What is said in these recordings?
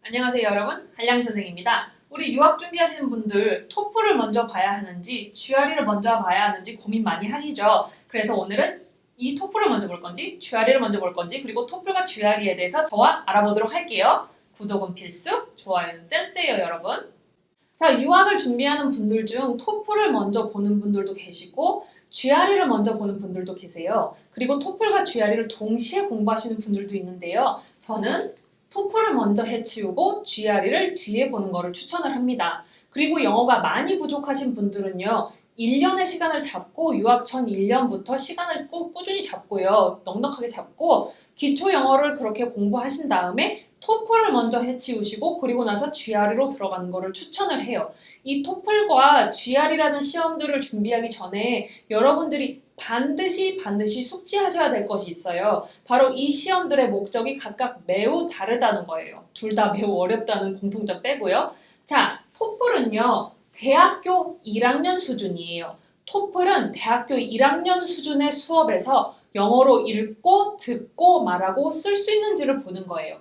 안녕하세요 여러분, 한량 선생입니다. 우리 유학 준비하시는 분들 토플을 먼저 봐야 하는지 GRE를 먼저 봐야 하는지 고민 많이 하시죠? 그래서 오늘은 이 토플을 먼저 볼 건지 GRE를 먼저 볼 건지 그리고 토플과 GRE에 대해서 저와 알아보도록 할게요. 구독은 필수, 좋아요는 센스예요 여러분. 자, 유학을 준비하는 분들 중 토플을 먼저 보는 분들도 계시고 GRE를 먼저 보는 분들도 계세요. 그리고 토플과 GRE를 동시에 공부하시는 분들도 있는데요. 저는 토플을 먼저 해치우고 GRE를 뒤에 보는 거를 추천을 합니다. 그리고 영어가 많이 부족하신 분들은요. 1년의 시간을 잡고 유학 전 1년부터 시간을 꾸준히 잡고요. 넉넉하게 잡고 기초 영어를 그렇게 공부하신 다음에 토플을 먼저 해치우시고 그리고 나서 GRE로 들어가는 거를 추천을 해요. 이 토플과 GRE라는 시험들을 준비하기 전에 여러분들이 반드시 숙지하셔야 될 것이 있어요. 바로 이 시험들의 목적이 각각 매우 다르다는 거예요. 둘 다 매우 어렵다는 공통점 빼고요. 자, 토플은요. 대학교 1학년 수준이에요. 토플은 대학교 1학년 수준의 수업에서 영어로 읽고 듣고 말하고 쓸 수 있는지를 보는 거예요.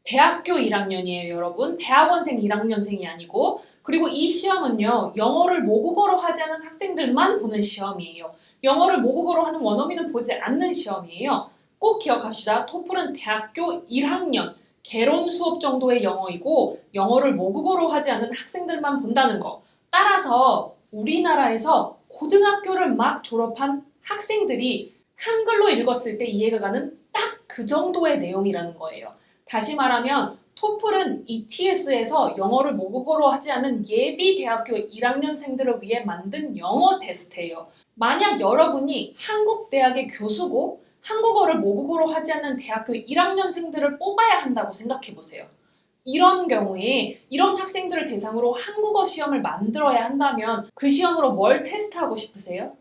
대학교 1학년이에요, 여러분. 대학원생 1학년생이 아니고. 그리고 이 시험은요, 영어를 모국어로 하지 않은 학생들만 보는 시험이에요. 영어를 모국어로 하는 원어민은 보지 않는 시험이에요. 꼭 기억합시다. 토플은 대학교 1학년, 개론 수업 정도의 영어이고 영어를 모국어로 하지 않은 학생들만 본다는 거. 따라서 우리나라에서 고등학교를 막 졸업한 학생들이 한글로 읽었을 때 이해가 가는 딱 그 정도의 내용이라는 거예요. 다시 말하면 토플은 ETS에서 영어를 모국어로 하지 않은 예비 대학교 1학년생들을 위해 만든 영어 테스트예요. 만약 여러분이 한국 대학의 교수고 한국어를 모국어로 하지 않는 대학교 1학년생들을 뽑아야 한다고 생각해 보세요. 이런 경우에 이런 학생들을 대상으로 한국어 시험을 만들어야 한다면 그 시험으로 뭘 테스트하고 싶으세요?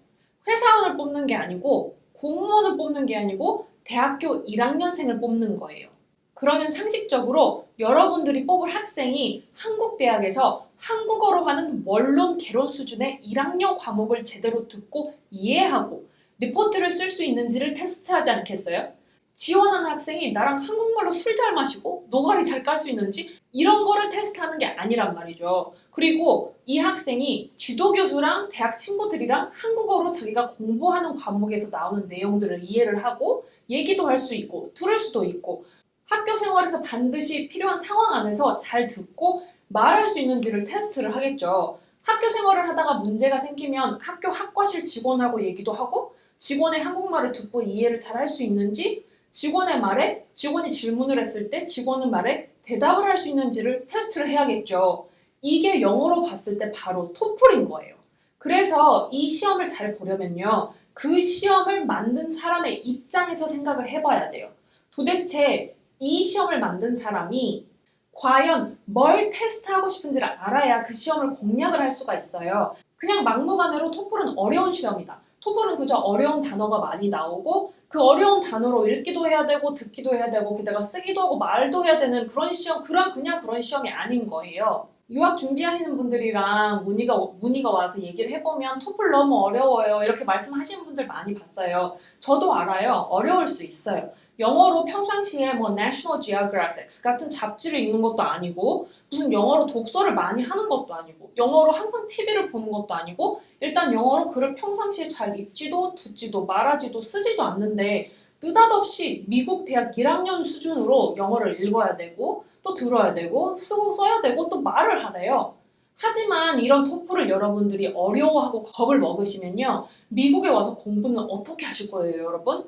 회사원을 뽑는 게 아니고 공무원을 뽑는 게 아니고 대학교 1학년생을 뽑는 거예요. 그러면 상식적으로 여러분들이 뽑을 학생이 한국 대학에서 한국어로 하는 원론 개론 수준의 1학년 과목을 제대로 듣고 이해하고 리포트를 쓸 수 있는지를 테스트하지 않겠어요? 지원하는 학생이 나랑 한국말로 술 잘 마시고 노가리 잘 깔 수 있는지 이런 거를 테스트하는 게 아니란 말이죠. 그리고 이 학생이 지도교수랑 대학 친구들이랑 한국어로 자기가 공부하는 과목에서 나오는 내용들을 이해를 하고 얘기도 할 수 있고 들을 수도 있고 학교 생활에서 반드시 필요한 상황 안에서 잘 듣고 말할 수 있는지를 테스트를 하겠죠. 학교 생활을 하다가 문제가 생기면 학교 학과실 직원하고 얘기도 하고 직원의 한국말을 듣고 이해를 잘 할 수 있는지 직원의 말에 직원이 질문을 했을 때 직원의 말에 대답을 할 수 있는지를 테스트를 해야겠죠. 이게 영어로 봤을 때 바로 토플인 거예요. 그래서 이 시험을 잘 보려면요. 그 시험을 만든 사람의 입장에서 생각을 해봐야 돼요. 도대체 이 시험을 만든 사람이 과연 뭘 테스트하고 싶은지를 알아야 그 시험을 공략을 할 수가 있어요. 그냥 막무가내로 토플은 어려운 시험이다. 토플은 그저 어려운 단어가 많이 나오고 그 어려운 단어로 읽기도 해야 되고 듣기도 해야 되고 게다가 쓰기도 하고 말도 해야 되는 그런 시험, 그냥 그런 시험이 아닌 거예요. 유학 준비하시는 분들이랑 문의가 와서 얘기를 해보면 토플 너무 어려워요 이렇게 말씀하시는 분들 많이 봤어요. 저도 알아요. 어려울 수 있어요. 영어로 평상시에 뭐 National Geographic 같은 잡지를 읽는 것도 아니고 무슨 영어로 독서를 많이 하는 것도 아니고 영어로 항상 TV를 보는 것도 아니고 일단 영어로 글을 평상시에 잘 읽지도 듣지도 말하지도 쓰지도 않는데 느닷없이 미국 대학 1학년 수준으로 영어를 읽어야 되고 또 들어야 되고 쓰고 써야 되고 또 말을 하래요. 하지만 이런 토플을 여러분들이 어려워하고 겁을 먹으시면요. 미국에 와서 공부는 어떻게 하실 거예요, 여러분?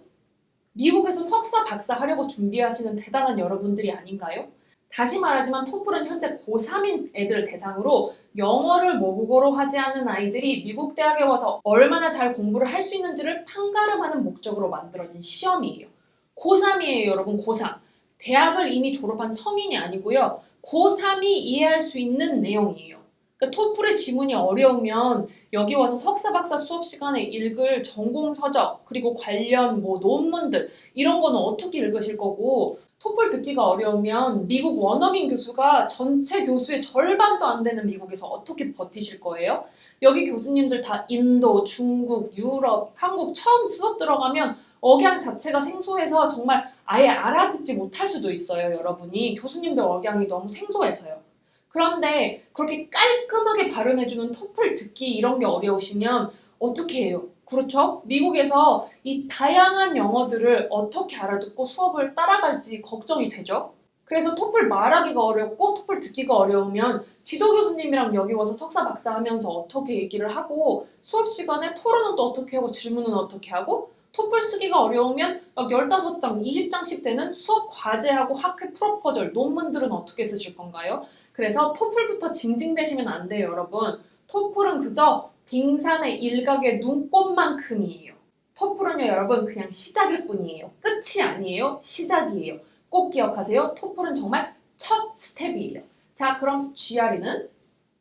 미국에서 석사, 박사 하려고 준비하시는 대단한 여러분들이 아닌가요? 다시 말하지만 토플은 현재 고3인 애들을 대상으로 영어를 모국어로 하지 않는 아이들이 미국 대학에 와서 얼마나 잘 공부를 할 수 있는지를 판가름하는 목적으로 만들어진 시험이에요. 고3이에요, 여러분, 고3. 대학을 이미 졸업한 성인이 아니고요. 고3이 이해할 수 있는 내용이에요. 그러니까 토플의 지문이 어려우면 여기 와서 석사, 박사 수업 시간에 읽을 전공 서적 그리고 관련 뭐 논문들 이런 거는 어떻게 읽으실 거고 토플 듣기가 어려우면 미국 원어민 교수가 전체 교수의 절반도 안 되는 미국에서 어떻게 버티실 거예요? 여기 교수님들 다 인도, 중국, 유럽, 한국 처음 수업 들어가면 억양 자체가 생소해서 정말 아예 알아듣지 못할 수도 있어요, 여러분이. 교수님들 억양이 너무 생소해서요. 그런데 그렇게 깔끔하게 발음해주는 토플 듣기 이런 게 어려우시면 어떻게 해요? 그렇죠? 미국에서 이 다양한 영어들을 어떻게 알아듣고 수업을 따라갈지 걱정이 되죠? 그래서 토플 말하기가 어렵고 토플 듣기가 어려우면 지도 교수님이랑 여기 와서 석사 박사 하면서 어떻게 얘기를 하고 수업 시간에 토론은 또 어떻게 하고 질문은 어떻게 하고 토플 쓰기가 어려우면 막 15장, 20장씩 되는 수업 과제하고 학회 프로포절, 논문들은 어떻게 쓰실 건가요? 그래서 토플부터 징징대시면 안 돼요, 여러분. 토플은 그저 빙산의 일각의 눈꽃만큼이에요. 토플은요, 여러분, 그냥 시작일 뿐이에요. 끝이 아니에요. 시작이에요. 꼭 기억하세요. 토플은 정말 첫 스텝이에요. 자, 그럼 GRE는?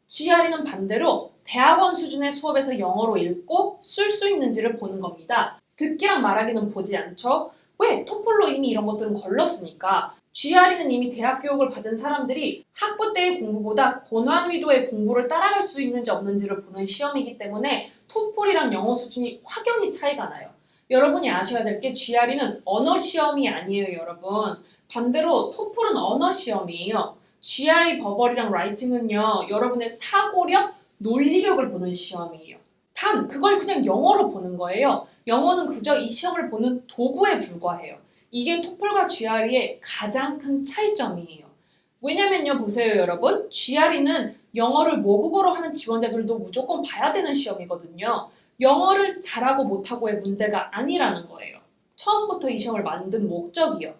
GRE는 반대로 대학원 수준의 수업에서 영어로 읽고 쓸 수 있는지를 보는 겁니다. 듣기랑 말하기는 보지 않죠? 왜? 토플로 이미 이런 것들은 걸렀으니까. GRE는 이미 대학 교육을 받은 사람들이 학부 때의 공부보다 고난이도의 공부를 따라갈 수 있는지 없는지를 보는 시험이기 때문에 토플이랑 영어 수준이 확연히 차이가 나요. 여러분이 아셔야 될 게 GRE는 언어 시험이 아니에요, 여러분. 반대로 토플은 언어 시험이에요. GRE 버벌이랑 라이팅은요, 여러분의 사고력, 논리력을 보는 시험이에요. 단, 그걸 그냥 영어로 보는 거예요. 영어는 그저 이 시험을 보는 도구에 불과해요. 이게 토플과 GRE의 가장 큰 차이점이에요. 왜냐면요, 보세요, 여러분. GRE는 영어를 모국어로 하는 지원자들도 무조건 봐야 되는 시험이거든요. 영어를 잘하고 못하고의 문제가 아니라는 거예요. 처음부터 이 시험을 만든 목적이요.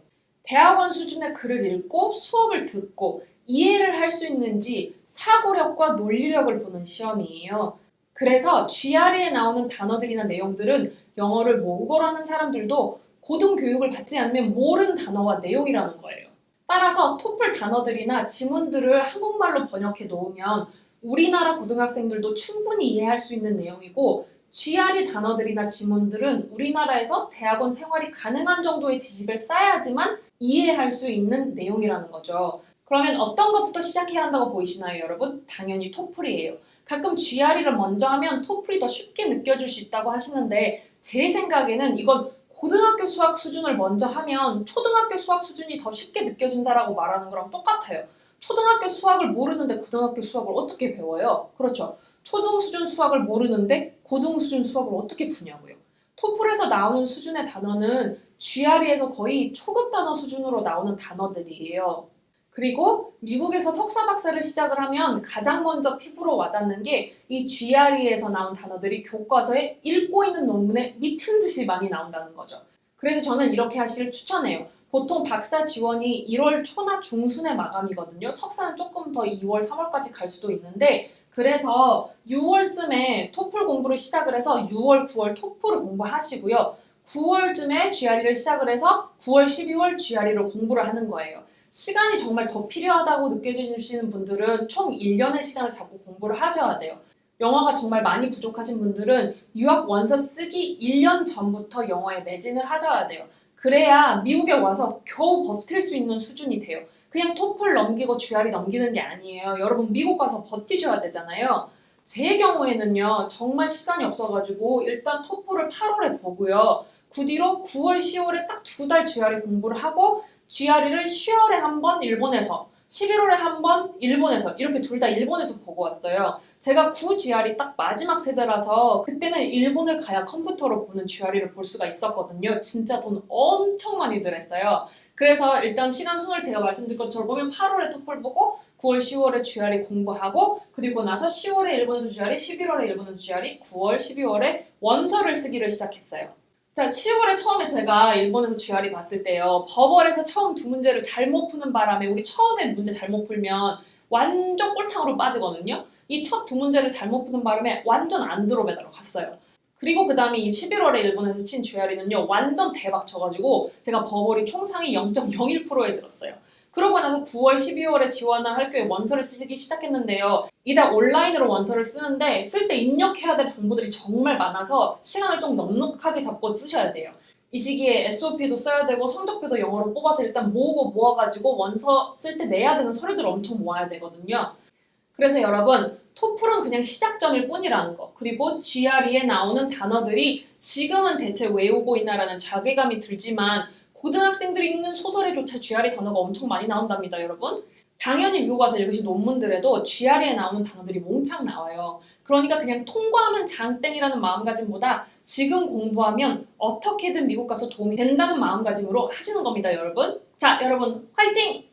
대학원 수준의 글을 읽고 수업을 듣고 이해를 할 수 있는지 사고력과 논리력을 보는 시험이에요. 그래서 GRE에 나오는 단어들이나 내용들은 영어를 모국어로 하는 사람들도 고등교육을 받지 않으면 모르는 단어와 내용이라는 거예요. 따라서 토플 단어들이나 지문들을 한국말로 번역해 놓으면 우리나라 고등학생들도 충분히 이해할 수 있는 내용이고 GRE 단어들이나 지문들은 우리나라에서 대학원 생활이 가능한 정도의 지식을 쌓아야지만 이해할 수 있는 내용이라는 거죠. 그러면 어떤 것부터 시작해야 한다고 보이시나요, 여러분? 당연히 토플이에요. 가끔 GRE를 먼저 하면 토플이 더 쉽게 느껴질 수 있다고 하시는데 제 생각에는 이건 고등학교 수학 수준을 먼저 하면 초등학교 수학 수준이 더 쉽게 느껴진다라고 말하는 거랑 똑같아요. 초등학교 수학을 모르는데 고등학교 수학을 어떻게 배워요? 그렇죠. 초등 수준 수학을 모르는데 고등 수준 수학을 어떻게 푸냐고요. 토플에서 나오는 수준의 단어는 GRE에서 거의 초급 단어 수준으로 나오는 단어들이에요. 그리고 미국에서 석사 박사를 시작을 하면 가장 먼저 피부로 와닿는 게 이 GRE에서 나온 단어들이 교과서에 읽고 있는 논문에 미친 듯이 많이 나온다는 거죠. 그래서 저는 이렇게 하시길 추천해요. 보통 박사 지원이 1월 초나 중순에 마감이거든요. 석사는 조금 더 2월, 3월까지 갈 수도 있는데 그래서 6월쯤에 토플 공부를 시작을 해서 6월, 9월 토플을 공부하시고요. 9월쯤에 GRE를 시작을 해서 9월, 12월 GRE를 공부를 하는 거예요. 시간이 정말 더 필요하다고 느껴지시는 분들은 총 1년의 시간을 잡고 공부를 하셔야 돼요. 영어가 정말 많이 부족하신 분들은 유학 원서 쓰기 1년 전부터 영어에 매진을 하셔야 돼요. 그래야 미국에 와서 겨우 버틸 수 있는 수준이 돼요. 그냥 토플 넘기고 GRE 넘기는 게 아니에요. 여러분 미국 가서 버티셔야 되잖아요. 제 경우에는요. 정말 시간이 없어가지고 일단 토플을 8월에 보고요. 그 뒤로 9월, 10월에 딱 2달 GRE 공부를 하고 GRE를 10월에 한 번 일본에서 11월에 한 번 일본에서 이렇게 둘 다 일본에서 보고 왔어요. 제가 9 GRE 딱 마지막 세대라서 그때는 일본을 가야 컴퓨터로 보는 GRE를 볼 수가 있었거든요. 진짜 돈 엄청 많이 들었어요. 그래서 일단 시간 순을 제가 말씀드린 것처럼 보면 8월에 토플 보고 9월, 10월에 GRE 공부하고 그리고 나서 10월에 일본에서 GRE, 11월에 일본에서 GRE, 9월, 12월에 원서를 쓰기를 시작했어요. 자, 10월에 처음에 제가 일본에서 GRE 봤을 때요. 버벌에서 처음 두 문제를 잘못 푸는 바람에 우리 처음에 문제 잘못 풀면 완전 꼴창으로 빠지거든요. 이 첫 두 문제를 잘못 푸는 바람에 완전 안드로메다로 갔어요. 그리고 그 다음에 이 11월에 일본에서 친 GRE는요. 완전 대박 쳐가지고 제가 버벌이 총상이 0.01%에 들었어요. 그러고 나서 9월, 12월에 지원한 학교에 원서를 쓰기 시작했는데요. 이달 온라인으로 원서를 쓰는데 쓸 때 입력해야 될 정보들이 정말 많아서 시간을 좀 넉넉하게 잡고 쓰셔야 돼요. 이 시기에 SOP도 써야 되고 성적표도 영어로 뽑아서 일단 모으고 모아가지고 원서 쓸 때 내야 되는 서류들을 엄청 모아야 되거든요. 그래서 여러분, 토플은 그냥 시작점일 뿐이라는 거. 그리고 GRE에 나오는 단어들이 지금은 대체 외우고 있나라는 자괴감이 들지만 고등학생들이 읽는 소설에조차 GRE 단어가 엄청 많이 나온답니다, 여러분. 당연히 미국 와서 읽으신 논문들에도 GRE에 나오는 단어들이 몽창 나와요. 그러니까 그냥 통과하면 장땡이라는 마음가짐보다 지금 공부하면 어떻게든 미국 가서 도움이 된다는 마음가짐으로 하시는 겁니다, 여러분. 자, 여러분 화이팅!